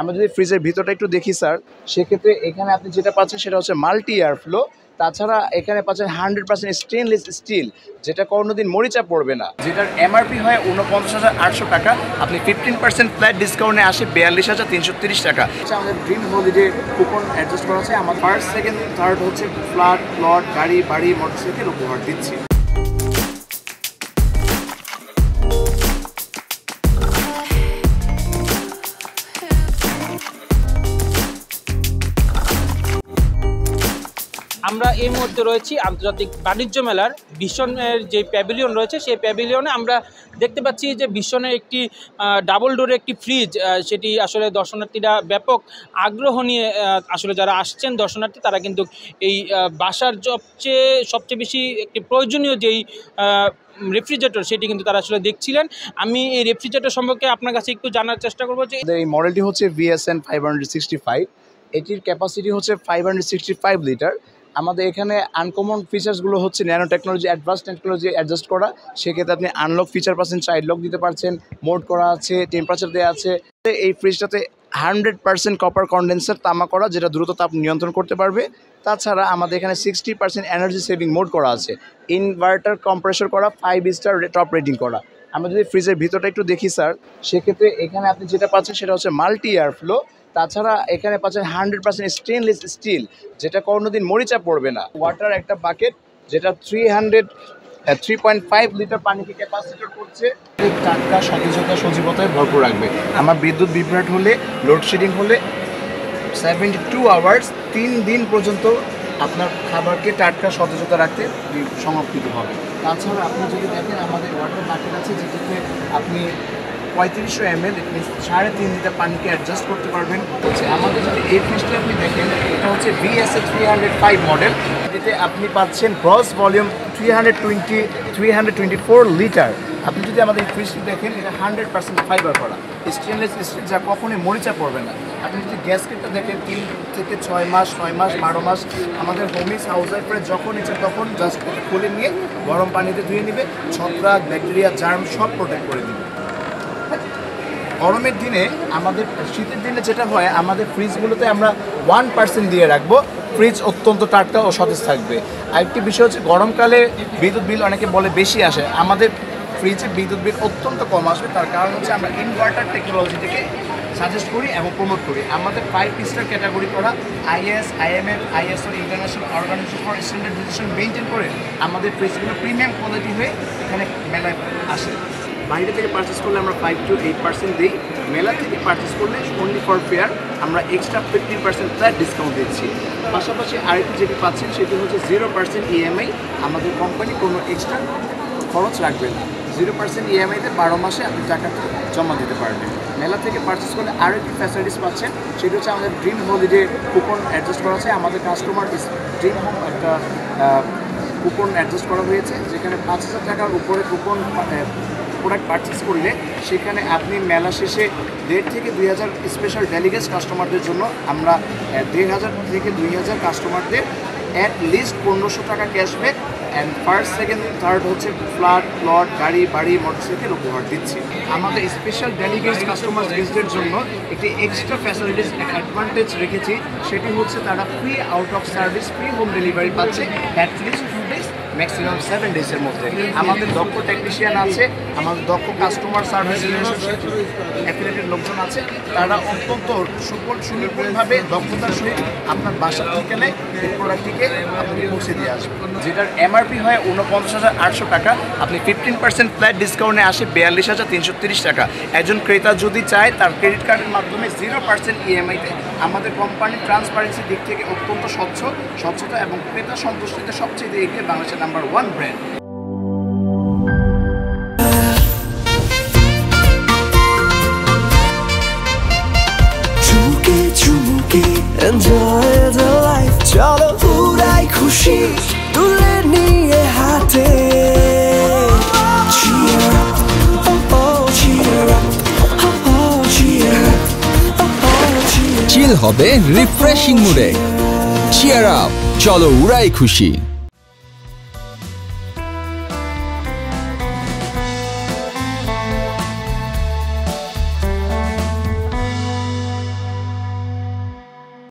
আমরা যদি ফ্রিজের ভিতরটা একটু দেখি স্যার, সেক্ষেত্রে এখানে আপনি যেটা পাচ্ছেন সেটা হচ্ছে মাল্টি এয়ার ফ্লো। তাছাড়া এখানে পাচ্ছেন 100% স্টেনলেস স্টিল, যেটা কোনোদিন মরিচা পড়বে না, যেটার এমআরপি হয় 49,800 টাকা। আপনি 15% ফ্ল্যাট ডিসকাউন্টে আসে 42,330 টাকা। আমাদের ড্রিম হলিডে কুপন অ্যাডজাস্ট করা আছে। আমার ফার্স্ট, সেকেন্ড, থার্ড হচ্ছে ফ্ল্যাট, প্লট, গাড়ি, বাড়ি, মোটরসাইকেল উপহার দিচ্ছি। আমরা এই মুহূর্তে রয়েছি আন্তর্জাতিক বাণিজ্য মেলার বিশনের যে প্যাভিলিয়ন রয়েছে, সেই প্যাভিলিয়নে আমরা দেখতে পাচ্ছি যে বিশনের একটি ডাবল ডোরের একটি ফ্রিজ, সেটি আসলে দর্শনার্থীরা ব্যাপক আগ্রহ নিয়ে আসলে যারা আসছেন দর্শনার্থী, তারা কিন্তু এই বাসার সবচেয়ে বেশি একটি প্রয়োজনীয় যেই রেফ্রিজারেটর, সেটি কিন্তু তারা আসলে দেখছিলেন। আমি এই রেফ্রিজারেটর সম্পর্কে আপনার কাছে একটু জানার চেষ্টা করবো যে এই মডেলটি হচ্ছে VSN 565। এটির ক্যাপাসিটি হচ্ছে 565 লিটার। আমাদের এখানে আনকমন ফিচার্সগুলো হচ্ছে nano technology, advance technology adjust করা। সেক্ষেত্রে আপনি আনলক ফিচার পাচ্ছেন, চাইল্ড লক দিতে পারছেন, মোড করা আছে, টেম্পারেচার দেওয়া আছে। এই ফ্রিজটাতে 100% কপার কন্ডেন্সার তামা করা, যেটা দ্রুত তাপ নিয়ন্ত্রণ করতে পারবে। তাছাড়া আমাদের এখানে 60% এনার্জি সেভিং মোড করা আছে, ইনভার্টার কম্প্রেসর করা, 5 স্টার টপ রেটিং করা। আমরা যদি ফ্রিজের ভিতরটা একটু দেখি স্যার, সেক্ষেত্রে এখানে আপনি যেটা পাচ্ছেন সেটা হচ্ছে মাল্টি এয়ার ফ্লো। তাছাড়া এখানে পাচ্ছেন 100% স্টেনলেস স্টিল, যেটা কোনোদিন মরিচা পড়বে না। ওয়াটার একটা বাকেট, যেটা 3.5 লিটার পানিকে ক্যাপাসিটি করছে। টাটকা সতেজতা সজীবতায় ভরপুর রাখবে। আমার বিদ্যুৎ বিভ্রাট হলে, লোডশেডিং হলে 72 আওয়ার্স 3 দিন পর্যন্ত আপনার খাবারকে টাটকা সতেজতা রাখতে সংরক্ষিত হবে। তাছাড়া আপনি যদি দেখেন আমাদের ওয়াটার বাকেট আছে, যেটিতে আপনি 3500 ml 3.5 লিটার পানিকে অ্যাডজাস্ট করতে পারবেন। আমাদের যদি এই ফ্রিজটি আপনি দেখেন, এটা হচ্ছে VSN 305 মডেল। এতে আপনি পাচ্ছেন গ্রস ভলিউম 324 লিটার। আপনি যদি আমাদের এই ফ্রিজটি দেখেন, এটা 100% ফাইবার করা, স্টেনলেস স্টিল, যা কখনোই মরিচা পড়বে না। আপনি যদি গ্যাসকেটটা দেখেন, 3 থেকে 6 মাস, 9 মাস, 12 মাস আমাদের হোমিস হাউস ওয়াইফের যখন ইচ্ছে তখন জাস্ট খুলে নিয়ে গরম পানিতে ধুয়ে নেবে, ছত্রাক, ব্যাকটেরিয়া, জার্ম সব প্রোটেক্ট করে দেবে। গরমের দিনে আমাদের, শীতের দিনে যেটা হয়, আমাদের ফ্রিজগুলোতে আমরা 1% দিয়ে রাখবো, ফ্রিজ অত্যন্ত টাটকা ও সতেজ থাকবে। আরেকটি বিষয় হচ্ছে গরমকালে বিদ্যুৎ বিল অনেকে বলে বেশি আসে, আমাদের ফ্রিজে বিদ্যুৎ বিল অত্যন্ত কম আসবে। তার কারণ হচ্ছে আমরা ইনভার্টার টেকনোলজিটাকে সাজেস্ট করি এবং প্রমোট করি। আমাদের 5 স্টার ক্যাটাগরি করা, IS, IMF, ISO international organization for standardization maintain করে আমাদের ফ্রিজগুলো প্রিমিয়াম কোয়ালিটি হয়ে এখানে মেলায় আসে। বাইরে থেকে পারচেস করলে আমরা 5 to 8% দিই। মেলা থেকে পারচেস করলে অনলি ফর ফেয়ার আমরা এক্সট্রা 50% ফ্ল্যাট ডিসকাউন্ট দিচ্ছি। পাশাপাশি আরেকটি যেটি পাচ্ছেন সেটি হচ্ছে 0% EMI। আমাদের কোম্পানি কোনো এক্সট্রা খরচ রাখবে না। 0% EMIতে 12 মাসে আপনি টাকাটা জমা দিতে পারবেন। মেলা থেকে পারচেস করলে আরও একটি ফ্যাসিলিটিস পাচ্ছেন, সেটি হচ্ছে আমাদের ড্রিম হলিডে কুপন অ্যাডজাস্ট করা আছে। আমাদের কাস্টমার ড্রিম হোম একটা কুপন অ্যাডজাস্ট করা হয়েছে, যেখানে 5,000 টাকার উপরে কুপন প্রোডাক্ট পারচেস করলে সেখানে আপনি মেলা শেষে 1,500 থেকে 2,000 স্পেশাল ডেলিগেটস কাস্টমারদের জন্য আমরা 1,500 থেকে 2,000 কাস্টমারদের অ্যাট লিস্ট 1,500 টাকা cashback and first, second, third হচ্ছে ফ্ল্যাট, প্লট, গাড়ি, বাড়ি, মোটরসাইকেল উপহার দিচ্ছি। আমাদের স্পেশাল ডেলিগেটস কাস্টমার গেস্টদের জন্য একটি এক্সট্রা ফ্যাসিলিটিস অ্যাডভান্টেজ রেখেছি, সেটি হচ্ছে তারা free out of service, free home delivery পাচ্ছে অ্যাট লিস্ট 2 ডেজ, ম্যাক্সিমাম 7 ডেজের মধ্যে। আমাদের দক্ষ টেকনিশিয়ান আছে, আমাদের দক্ষ কাস্টমার সার্ভিস রিলেশনশিপ অ্যাফিলিয়েটেড লোকজন আছে, তারা অত্যন্ত সুনিপুণভাবে দক্ষতার সহিত আপনার বাসার ঠিকানায় এই প্রোডাক্টটিকে আপনি পৌঁছে দিয়ে আসবেন। যেটার এমআরপি হয় 49,800 টাকা। আপনি 15% ফ্ল্যাট ডিসকাউন্টে আসে 42,330 টাকা। একজন ক্রেতা যদি চায় তার ক্রেডিট কার্ডের মাধ্যমে 0% EMIতে আমাদের কোম্পানির ট্রান্সপারেন্সির দিক থেকে অত্যন্ত স্বচ্ছতা এবং ক্রেতা সন্তুষ্টিতে সবচেয়ে এগিয়ে বাংলাদেশের number 1 brand. Enjoy the life, চলো উড়াই খুশি তুলে নিয়ে হাতে। Cheer up, oh oh, cheer up, oh oh, cheer up, oh oh, cheer up. চিল হবে রিফ্রেশিং মুডে। চিয়ার আপ, চলো উড়াই খুশি।